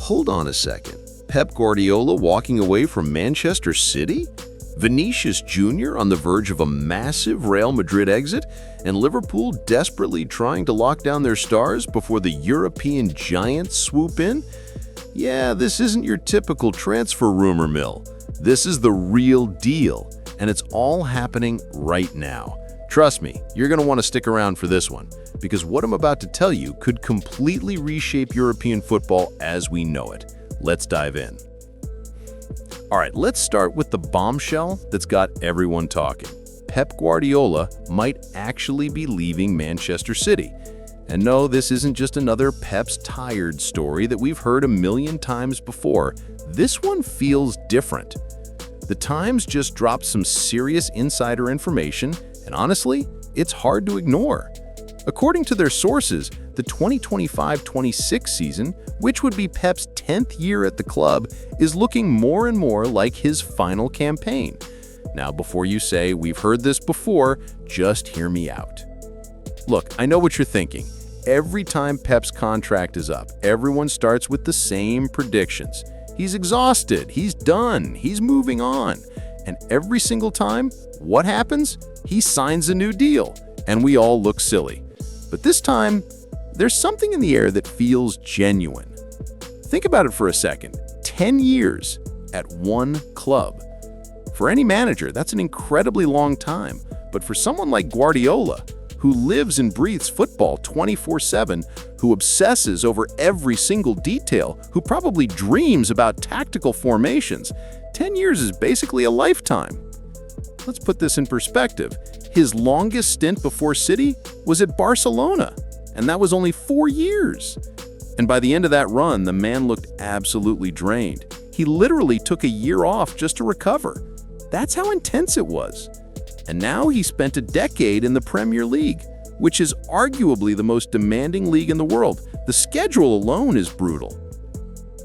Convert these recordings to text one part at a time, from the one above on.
Hold on a second. Pep Guardiola walking away from Manchester City? Vinicius Jr. on the verge of a massive Real Madrid exit? And Liverpool desperately trying to lock down their stars before the European giants swoop in? Yeah, this isn't your typical transfer rumor mill. This is the real deal, and it's all happening right now. Trust me, you're going to want to stick around for this one, because what I'm about to tell you could completely reshape European football as we know it. Let's dive in. All right, let's start with the bombshell that's got everyone talking. Pep Guardiola might actually be leaving Manchester City. And no, this isn't just another Pep's tired story that we've heard a million times before. This one feels different. The Times just dropped some serious insider information, and honestly, it's hard to ignore. According to their sources, the 2025-26 season, which would be Pep's 10th year at the club, is looking more and more like his final campaign. Now, before you say, we've heard this before, just hear me out. Look, I know what you're thinking. Every time Pep's contract is up, everyone starts with the same predictions. He's exhausted, he's done, he's moving on. And every single time, what happens? He signs a new deal, and we all look silly. But this time, there's something in the air that feels genuine. Think about it for a second. 10 years at one club. For any manager, that's an incredibly long time. But for someone like Guardiola, who lives and breathes football 24/7, who obsesses over every single detail, who probably dreams about tactical formations, 10 years is basically a lifetime. Let's put this in perspective. His longest stint before City was at Barcelona, and that was only 4 years. And by the end of that run, the man looked absolutely drained. He literally took a year off just to recover. That's how intense it was. And now he spent a decade in the Premier League, which is arguably the most demanding league in the world. The schedule alone is brutal.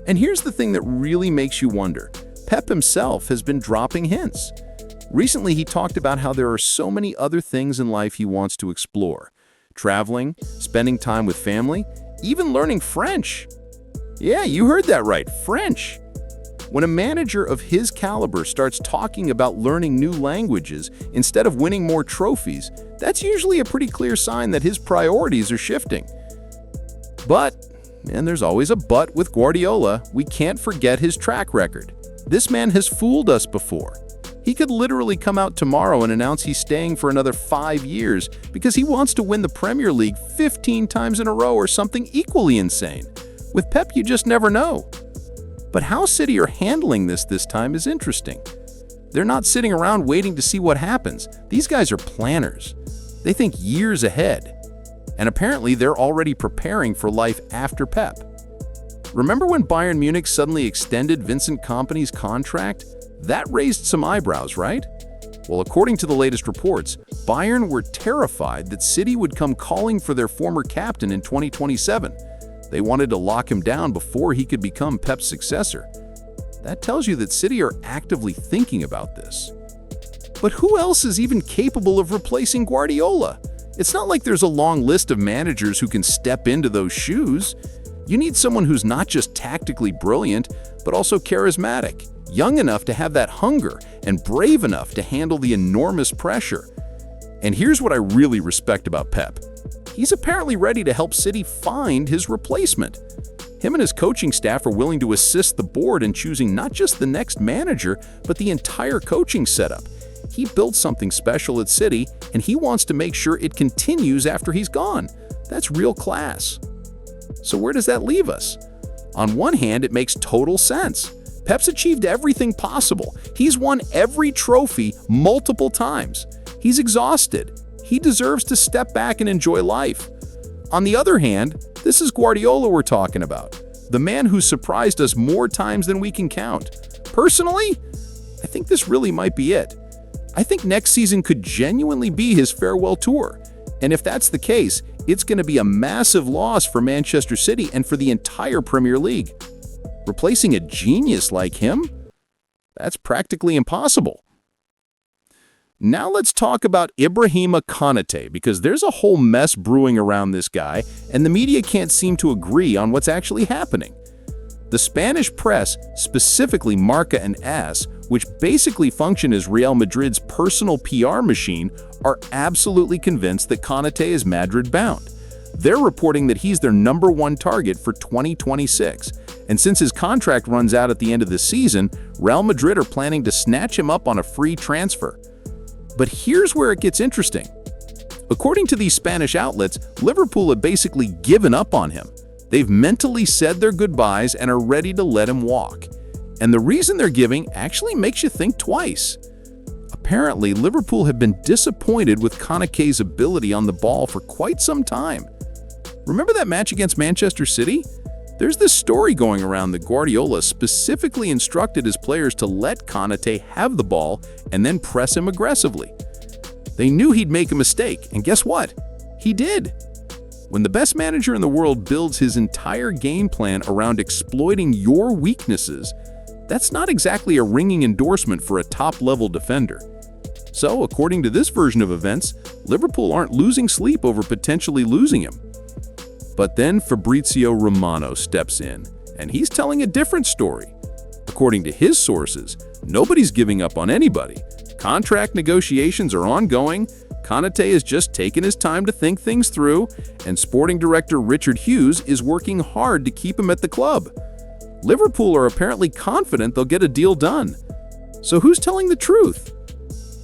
And here's the thing that really makes you wonder. Pep himself has been dropping hints. Recently, he talked about how there are so many other things in life he wants to explore. Traveling, spending time with family, even learning French. Yeah, you heard that right, French. When a manager of his caliber starts talking about learning new languages instead of winning more trophies, that's usually a pretty clear sign that his priorities are shifting. But, and there's always a but with Guardiola, we can't forget his track record. This man has fooled us before. He could literally come out tomorrow and announce he's staying for another 5 years because he wants to win the Premier League 15 times in a row or something equally insane. With Pep, you just never know. But how City are handling this time is interesting. They're not sitting around waiting to see what happens. These guys are planners. They think years ahead. And apparently they're already preparing for life after Pep. Remember when Bayern Munich suddenly extended Vincent Kompany's contract? That raised some eyebrows, right? Well, according to the latest reports, Bayern were terrified that City would come calling for their former captain in 2027. They wanted to lock him down before he could become Pep's successor. That tells you that City are actively thinking about this. But who else is even capable of replacing Guardiola? It's not like there's a long list of managers who can step into those shoes. You need someone who's not just tactically brilliant, but also charismatic, young enough to have that hunger, and brave enough to handle the enormous pressure. And here's what I really respect about Pep. He's apparently ready to help City find his replacement. Him and his coaching staff are willing to assist the board in choosing not just the next manager, but the entire coaching setup. He built something special at City, and he wants to make sure it continues after he's gone. That's real class. So where does that leave us? On one hand, it makes total sense. Pep's achieved everything possible. He's won every trophy multiple times. He's exhausted. He deserves to step back and enjoy life. On the other hand, this is Guardiola we're talking about, the man who surprised us more times than we can count. Personally, I think this really might be it. I think next season could genuinely be his farewell tour. And if that's the case, it's going to be a massive loss for Manchester City and for the entire Premier League. Replacing a genius like him? That's practically impossible. Now let's talk about Ibrahima Konaté, because there's a whole mess brewing around this guy, and the media can't seem to agree on what's actually happening. The Spanish press, specifically Marca and AS, which basically function as Real Madrid's personal PR machine, are absolutely convinced that Konaté is Madrid-bound. They're reporting that he's their #1 target for 2026, and since his contract runs out at the end of the season, Real Madrid are planning to snatch him up on a free transfer. But here's where it gets interesting. According to these Spanish outlets, Liverpool have basically given up on him. They've mentally said their goodbyes and are ready to let him walk. And the reason they're giving actually makes you think twice. Apparently, Liverpool have been disappointed with Konaté's ability on the ball for quite some time. Remember that match against Manchester City? There's this story going around that Guardiola specifically instructed his players to let Konaté have the ball and then press him aggressively. They knew he'd make a mistake, and guess what? He did. When the best manager in the world builds his entire game plan around exploiting your weaknesses, that's not exactly a ringing endorsement for a top-level defender. So, according to this version of events, Liverpool aren't losing sleep over potentially losing him. But then Fabrizio Romano steps in, and he's telling a different story. According to his sources, nobody's giving up on anybody. Contract negotiations are ongoing, Konaté has just taken his time to think things through, and sporting director Richard Hughes is working hard to keep him at the club. Liverpool are apparently confident they'll get a deal done. So who's telling the truth?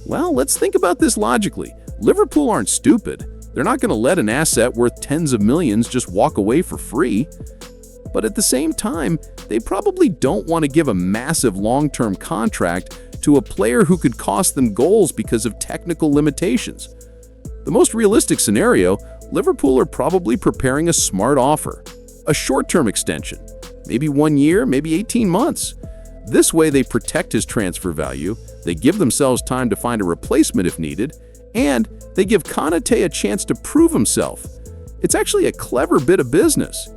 Well, let's think about this logically. Liverpool aren't stupid. They're not going to let an asset worth tens of millions just walk away for free. But at the same time, they probably don't want to give a massive long-term contract to a player who could cost them goals because of technical limitations. The most realistic scenario, Liverpool are probably preparing a smart offer, a short-term extension, maybe 1 year, maybe 18 months. This way they protect his transfer value, they give themselves time to find a replacement if needed, and they give Konaté a chance to prove himself. It's actually a clever bit of business.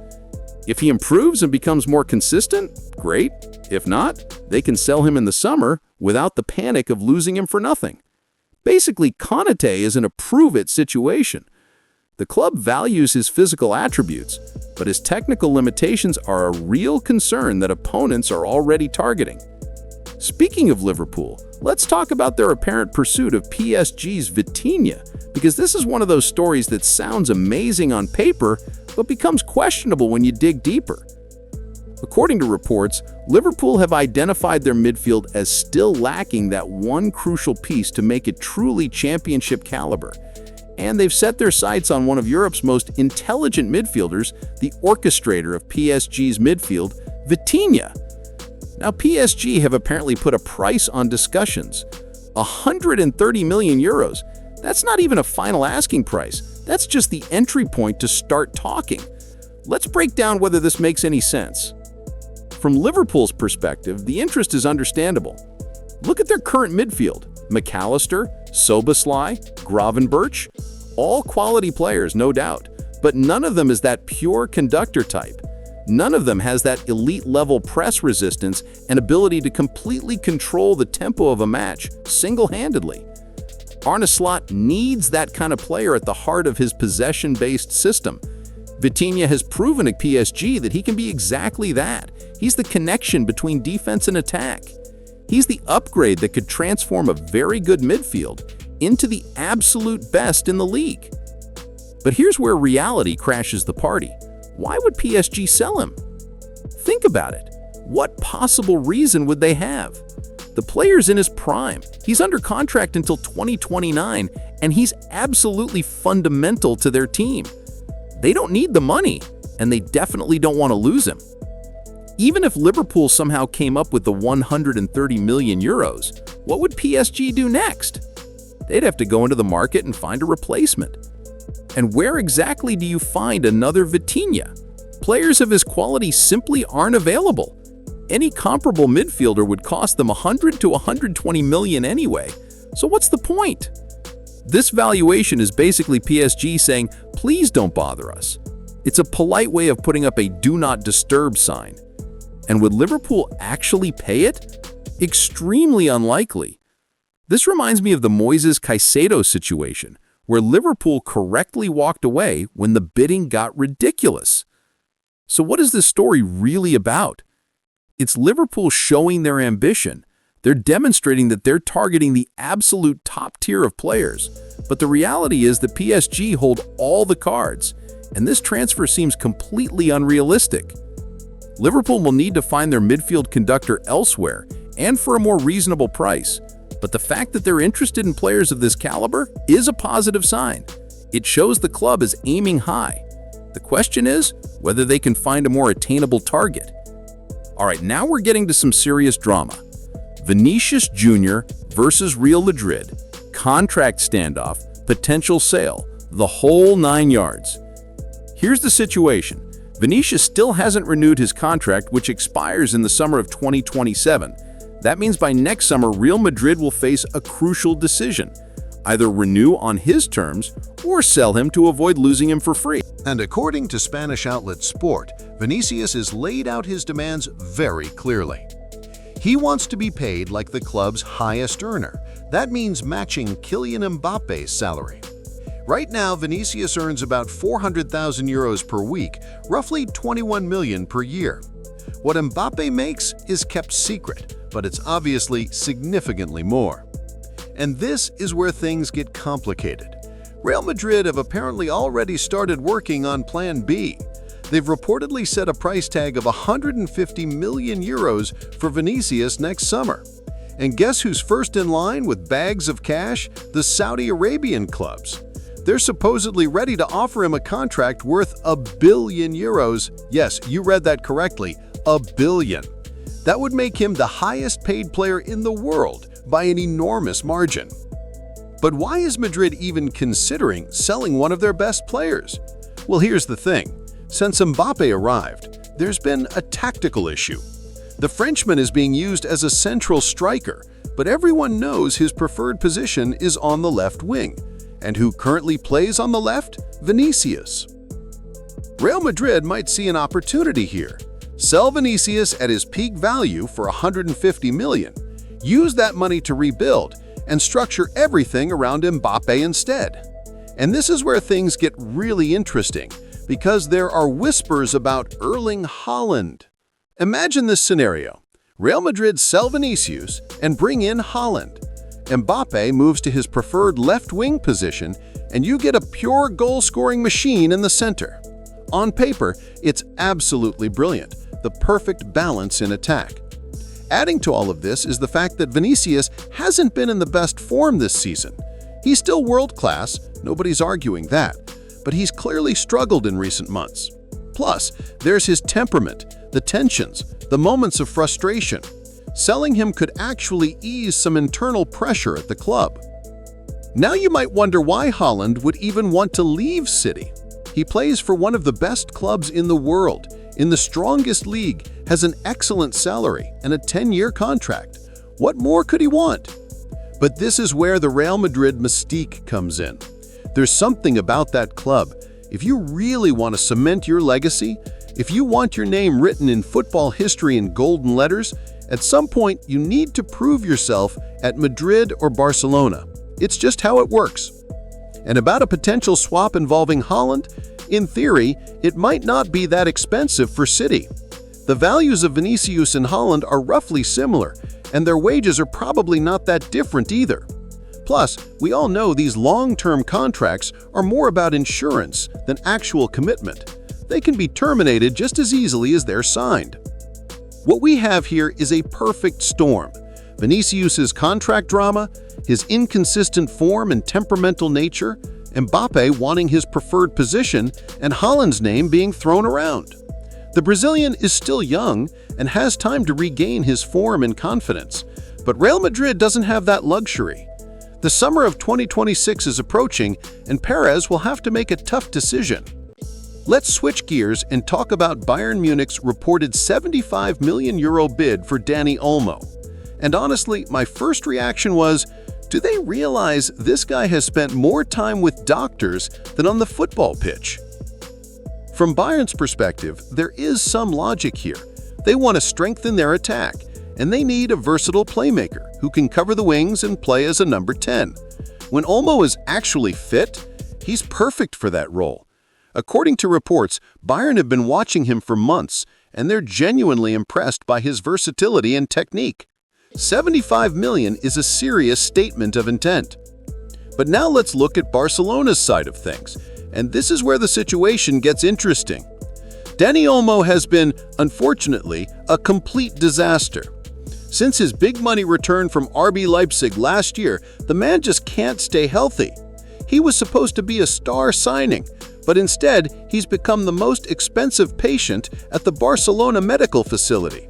If he improves and becomes more consistent, great. If not, they can sell him in the summer without the panic of losing him for nothing. Basically, Konaté is in a prove-it situation. The club values his physical attributes, but his technical limitations are a real concern that opponents are already targeting. Speaking of Liverpool, let's talk about their apparent pursuit of PSG's Vitinha, because this is one of those stories that sounds amazing on paper, but becomes questionable when you dig deeper. According to reports, Liverpool have identified their midfield as still lacking that one crucial piece to make it truly championship caliber. And they've set their sights on one of Europe's most intelligent midfielders, the orchestrator of PSG's midfield, Vitinha. Now, PSG have apparently put a price on discussions. 130 million euros. That's not even a final asking price. That's just the entry point to start talking. Let's break down whether this makes any sense. From Liverpool's perspective, the interest is understandable. Look at their current midfield. McAllister, Szoboszlai, Gravenberch, all quality players, no doubt, but none of them is that pure conductor type. None of them has that elite-level press resistance and ability to completely control the tempo of a match single-handedly. Arne Slot needs that kind of player at the heart of his possession-based system. Vitinha has proven at PSG that he can be exactly that. He's the connection between defense and attack. He's the upgrade that could transform a very good midfield into the absolute best in the league. But here's where reality crashes the party. Why would PSG sell him? Think about it. What possible reason would they have? The player's in his prime. He's under contract until 2029, and he's absolutely fundamental to their team. They don't need the money, and they definitely don't want to lose him. Even if Liverpool somehow came up with the 130 million euros, what would PSG do next? They'd have to go into the market and find a replacement. And where exactly do you find another Vitinha? Players of his quality simply aren't available. Any comparable midfielder would cost them 100 to 120 million anyway. So what's the point? This valuation is basically PSG saying, please don't bother us. It's a polite way of putting up a do not disturb sign. And would Liverpool actually pay it? Extremely unlikely. This reminds me of the Moises Caicedo situation, where Liverpool correctly walked away when the bidding got ridiculous. So what is this story really about? It's Liverpool showing their ambition. They're demonstrating that they're targeting the absolute top tier of players. But the reality is that PSG hold all the cards, and this transfer seems completely unrealistic. Liverpool will need to find their midfield conductor elsewhere and for a more reasonable price. But the fact that they're interested in players of this caliber is a positive sign. It shows the club is aiming high. The question is whether they can find a more attainable target. All right, now we're getting to some serious drama. Vinicius Jr. versus Real Madrid, contract standoff, potential sale, the whole 9 yards. Here's the situation. Vinicius still hasn't renewed his contract, which expires in the summer of 2027. That means by next summer, Real Madrid will face a crucial decision: either renew on his terms or sell him to avoid losing him for free. And according to Spanish outlet Sport, Vinicius has laid out his demands very clearly. He wants to be paid like the club's highest earner. That means matching Kylian Mbappe's salary. Right now, Vinicius earns about 400,000 euros per week, roughly 21 million per year. What Mbappe makes is kept secret, but it's obviously significantly more. And this is where things get complicated. Real Madrid have apparently already started working on Plan B. They've reportedly set a price tag of 150 million euros for Vinicius next summer. And guess who's first in line with bags of cash? The Saudi Arabian clubs. They're supposedly ready to offer him a contract worth €1 billion. Yes, you read that correctly, €1 billion. That would make him the highest paid player in the world by an enormous margin. But why is Madrid even considering selling one of their best players? Well, here's the thing. Since Mbappe arrived, there's been a tactical issue. The Frenchman is being used as a central striker, but everyone knows his preferred position is on the left wing. And who currently plays on the left? Vinicius. Real Madrid might see an opportunity here. Sell Vinicius at his peak value for 150 million. Use that money to rebuild and structure everything around Mbappe instead. And this is where things get really interesting, because there are whispers about Erling Haaland. Imagine this scenario. Real Madrid sell Vinicius and bring in Haaland. Mbappe moves to his preferred left-wing position, and you get a pure goal-scoring machine in the center. On paper, it's absolutely brilliant, the perfect balance in attack. Adding to all of this is the fact that Vinicius hasn't been in the best form this season. He's still world-class, nobody's arguing that, but he's clearly struggled in recent months. Plus, there's his temperament, the tensions, the moments of frustration. Selling him could actually ease some internal pressure at the club. Now you might wonder why Haaland would even want to leave City. He plays for one of the best clubs in the world, in the strongest league, has an excellent salary and a 10-year contract. What more could he want? But this is where the Real Madrid mystique comes in. There's something about that club. If you really want to cement your legacy, if you want your name written in football history in golden letters, at some point you need to prove yourself at Madrid or Barcelona. It's just how it works. And about a potential swap involving Haaland, in theory, it might not be that expensive for City. The values of Vinicius and Haaland are roughly similar, and their wages are probably not that different either. Plus, we all know these long-term contracts are more about insurance than actual commitment. They can be terminated just as easily as they're signed. What we have here is a perfect storm. Vinicius's contract drama, his inconsistent form and temperamental nature, Mbappe wanting his preferred position, and Haaland's name being thrown around. The Brazilian is still young and has time to regain his form and confidence, but Real Madrid doesn't have that luxury. The summer of 2026 is approaching, and Perez will have to make a tough decision. Let's switch gears and talk about Bayern Munich's reported €75 million bid for Dani Olmo. And honestly, my first reaction was, do they realize this guy has spent more time with doctors than on the football pitch? From Bayern's perspective, there is some logic here. They want to strengthen their attack, and they need a versatile playmaker who can cover the wings and play as a number 10. When Olmo is actually fit, he's perfect for that role. According to reports, Bayern have been watching him for months, and they're genuinely impressed by his versatility and technique. 75 million is a serious statement of intent. But now let's look at Barcelona's side of things, and this is where the situation gets interesting. Dani Olmo has been, unfortunately, a complete disaster. Since his big money return from RB Leipzig last year, the man just can't stay healthy. He was supposed to be a star signing, but instead, he's become the most expensive patient at the Barcelona medical facility.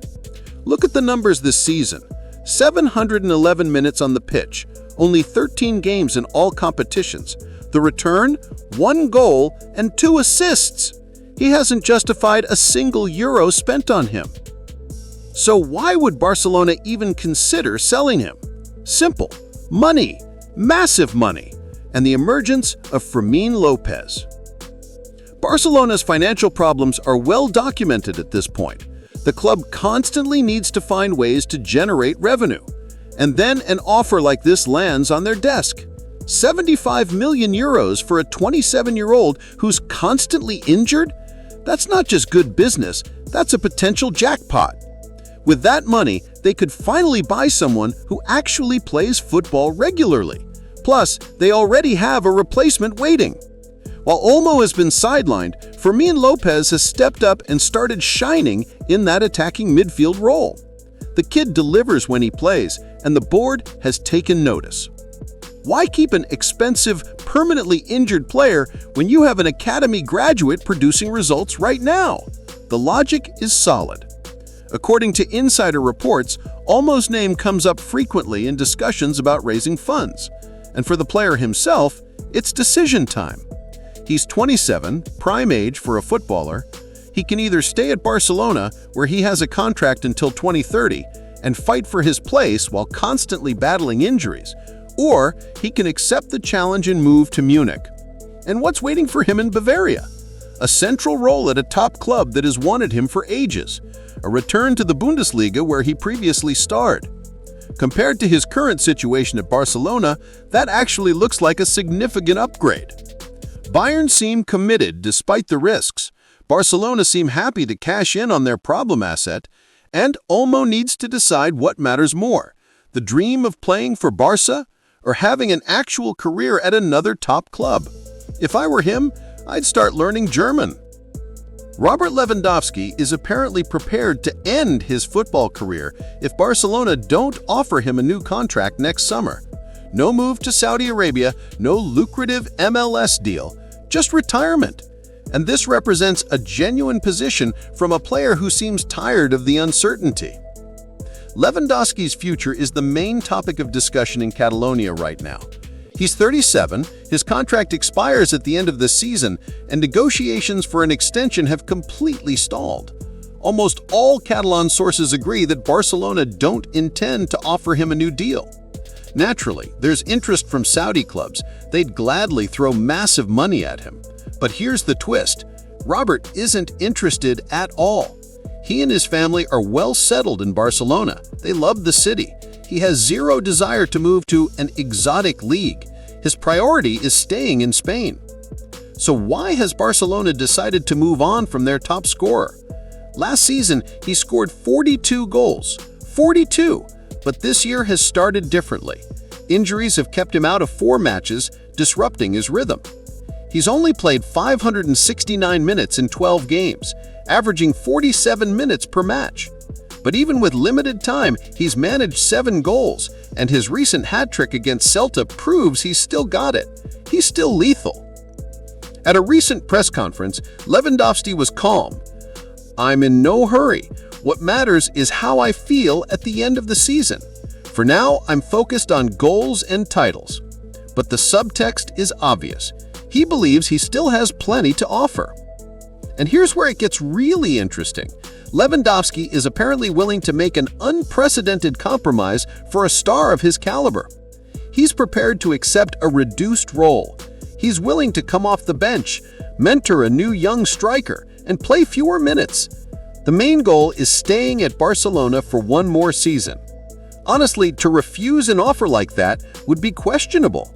Look at the numbers this season. 711 minutes on the pitch, only 13 games in all competitions. The return, 1 goal and 2 assists. He hasn't justified a single euro spent on him. So why would Barcelona even consider selling him? Simple. Money. Massive money. And the emergence of Fermin Lopez. Barcelona's financial problems are well documented at this point. The club constantly needs to find ways to generate revenue. And then an offer like this lands on their desk. 75 million euros for a 27-year-old who's constantly injured? That's not just good business, that's a potential jackpot. With that money, they could finally buy someone who actually plays football regularly. Plus, they already have a replacement waiting. While Olmo has been sidelined, Fermin Lopez has stepped up and started shining in that attacking midfield role. The kid delivers when he plays, and the board has taken notice. Why keep an expensive, permanently injured player when you have an academy graduate producing results right now? The logic is solid. According to insider reports, Olmo's name comes up frequently in discussions about raising funds. And for the player himself, it's decision time. He's 27, prime age for a footballer. He can either stay at Barcelona, where he has a contract until 2030, and fight for his place while constantly battling injuries, or he can accept the challenge and move to Munich. And what's waiting for him in Bavaria? A central role at a top club that has wanted him for ages. A return to the Bundesliga where he previously starred. Compared to his current situation at Barcelona, that actually looks like a significant upgrade. Bayern seem committed despite the risks. Barcelona seem happy to cash in on their problem asset, and Olmo needs to decide what matters more, the dream of playing for Barca or having an actual career at another top club. If I were him, I'd start learning German. Robert Lewandowski is apparently prepared to end his football career if Barcelona don't offer him a new contract next summer. No move to Saudi Arabia, no lucrative MLS deal, just retirement. And this represents a genuine position from a player who seems tired of the uncertainty. Lewandowski's future is the main topic of discussion in Catalonia right now. He's 37, his contract expires at the end of the season, and negotiations for an extension have completely stalled. Almost all Catalan sources agree that Barcelona don't intend to offer him a new deal. Naturally, there's interest from Saudi clubs. They'd gladly throw massive money at him. But here's the twist. Robert isn't interested at all. He and his family are well settled in Barcelona. They love the city. He has zero desire to move to an exotic league. His priority is staying in Spain. So why has Barcelona decided to move on from their top scorer? Last season, he scored 42 goals. 42! But this year has started differently. Injuries have kept him out of 4 matches, disrupting his rhythm. He's only played 569 minutes in 12 games, averaging 47 minutes per match. But even with limited time, he's managed 7 goals, and his recent hat-trick against Celta proves he's still got it. He's still lethal. At a recent press conference, Lewandowski was calm. "I'm in no hurry. What matters is how I feel at the end of the season. For now, I'm focused on goals and titles." But the subtext is obvious. He believes he still has plenty to offer. And here's where it gets really interesting. Lewandowski is apparently willing to make an unprecedented compromise for a star of his caliber. He's prepared to accept a reduced role. He's willing to come off the bench, mentor a new young striker, and play fewer minutes. The main goal is staying at Barcelona for 1 more season. Honestly, to refuse an offer like that would be questionable.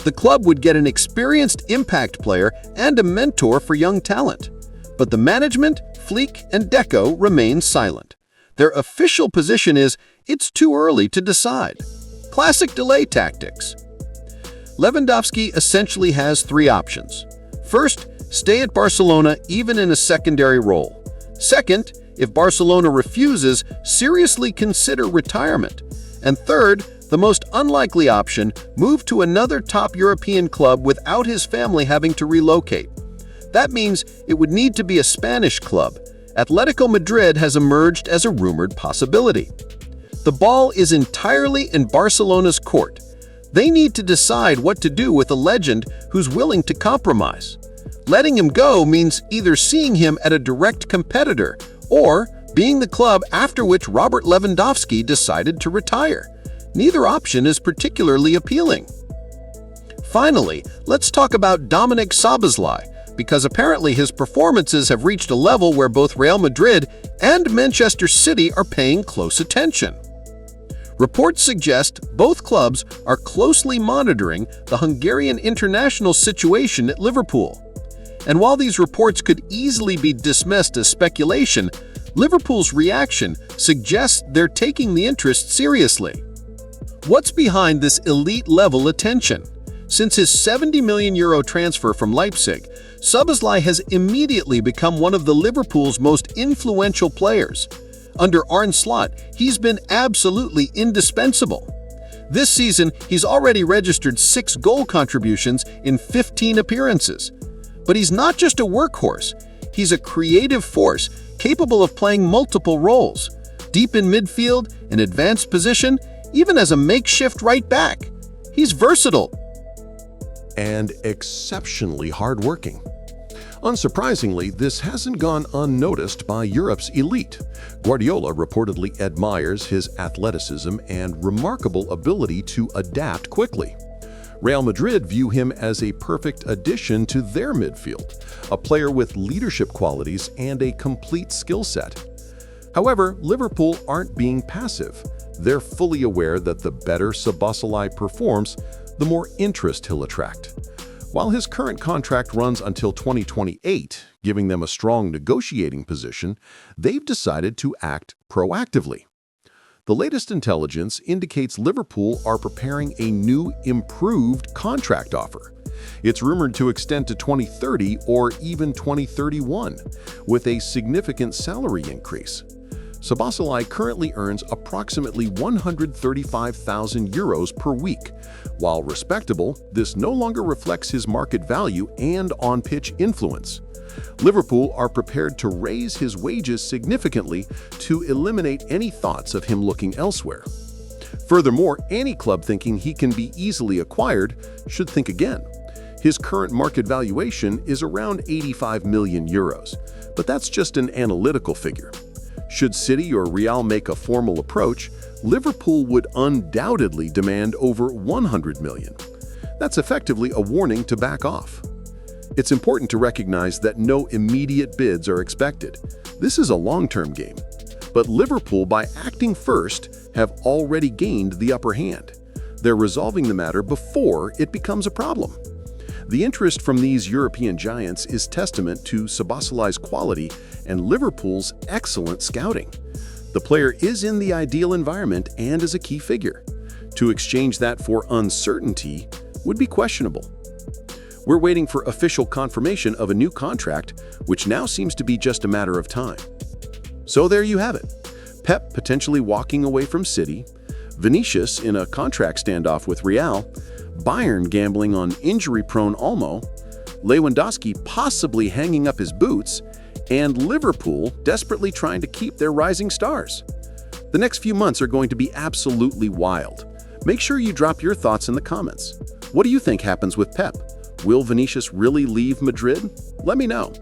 The club would get an experienced impact player and a mentor for young talent. But the management Flick and Deco remain silent. Their official position is, it's too early to decide. Classic delay tactics. Lewandowski essentially has three options. First, stay at Barcelona even in a secondary role. Second, if Barcelona refuses, seriously consider retirement. And third, the most unlikely option, move to another top European club without his family having to relocate. That means it would need to be a Spanish club. Atletico Madrid has emerged as a rumored possibility. The ball is entirely in Barcelona's court. They need to decide what to do with a legend who's willing to compromise. Letting him go means either seeing him at a direct competitor or being the club after which Robert Lewandowski decided to retire. Neither option is particularly appealing. Finally, let's talk about Dominik Szoboszlai, because apparently his performances have reached a level where both Real Madrid and Manchester City are paying close attention. Reports suggest both clubs are closely monitoring the Hungarian international situation at Liverpool. And while these reports could easily be dismissed as speculation, Liverpool's reaction suggests they're taking the interest seriously. What's behind this elite-level attention? Since his €70 million transfer from Leipzig, Szoboszlai has immediately become one of the Liverpool's most influential players. Under Arne Slot, he's been absolutely indispensable. This season, he's already registered 6 goal contributions in 15 appearances. But he's not just a workhorse. He's a creative force capable of playing multiple roles, deep in midfield, an advanced position, even as a makeshift right back. He's versatile and exceptionally hardworking. Unsurprisingly, this hasn't gone unnoticed by Europe's elite. Guardiola reportedly admires his athleticism and remarkable ability to adapt quickly. Real Madrid view him as a perfect addition to their midfield, a player with leadership qualities and a complete skill set. However, Liverpool aren't being passive. They're fully aware that the better Szoboszlai performs, the more interest he'll attract. While his current contract runs until 2028, giving them a strong negotiating position, they've decided to act proactively. The latest intelligence indicates Liverpool are preparing a new, improved contract offer. It's rumored to extend to 2030 or even 2031, with a significant salary increase. Szoboszlai currently earns approximately €135,000 per week. While respectable, this no longer reflects his market value and on-pitch influence. Liverpool are prepared to raise his wages significantly to eliminate any thoughts of him looking elsewhere. Furthermore, any club thinking he can be easily acquired should think again. His current market valuation is around €85 million, but that's just an analytical figure. Should City or Real make a formal approach, Liverpool would undoubtedly demand over €100 million. That's effectively a warning to back off. It's important to recognize that no immediate bids are expected. This is a long-term game. But Liverpool, by acting first, have already gained the upper hand. They're resolving the matter before it becomes a problem. The interest from these European giants is testament to Szoboszlai's quality and Liverpool's excellent scouting. The player is in the ideal environment and is a key figure. To exchange that for uncertainty would be questionable. We're waiting for official confirmation of a new contract, which now seems to be just a matter of time. So there you have it. Pep potentially walking away from City, Vinicius in a contract standoff with Real, Bayern gambling on injury-prone Olmo, Lewandowski possibly hanging up his boots, and Liverpool desperately trying to keep their rising stars. The next few months are going to be absolutely wild. Make sure you drop your thoughts in the comments. What do you think happens with Pep? Will Vinicius really leave Madrid? Let me know.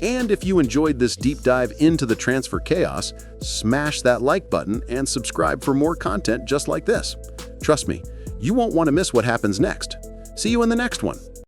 And if you enjoyed this deep dive into the transfer chaos, smash that like button and subscribe for more content just like this. Trust me, you won't want to miss what happens next. See you in the next one.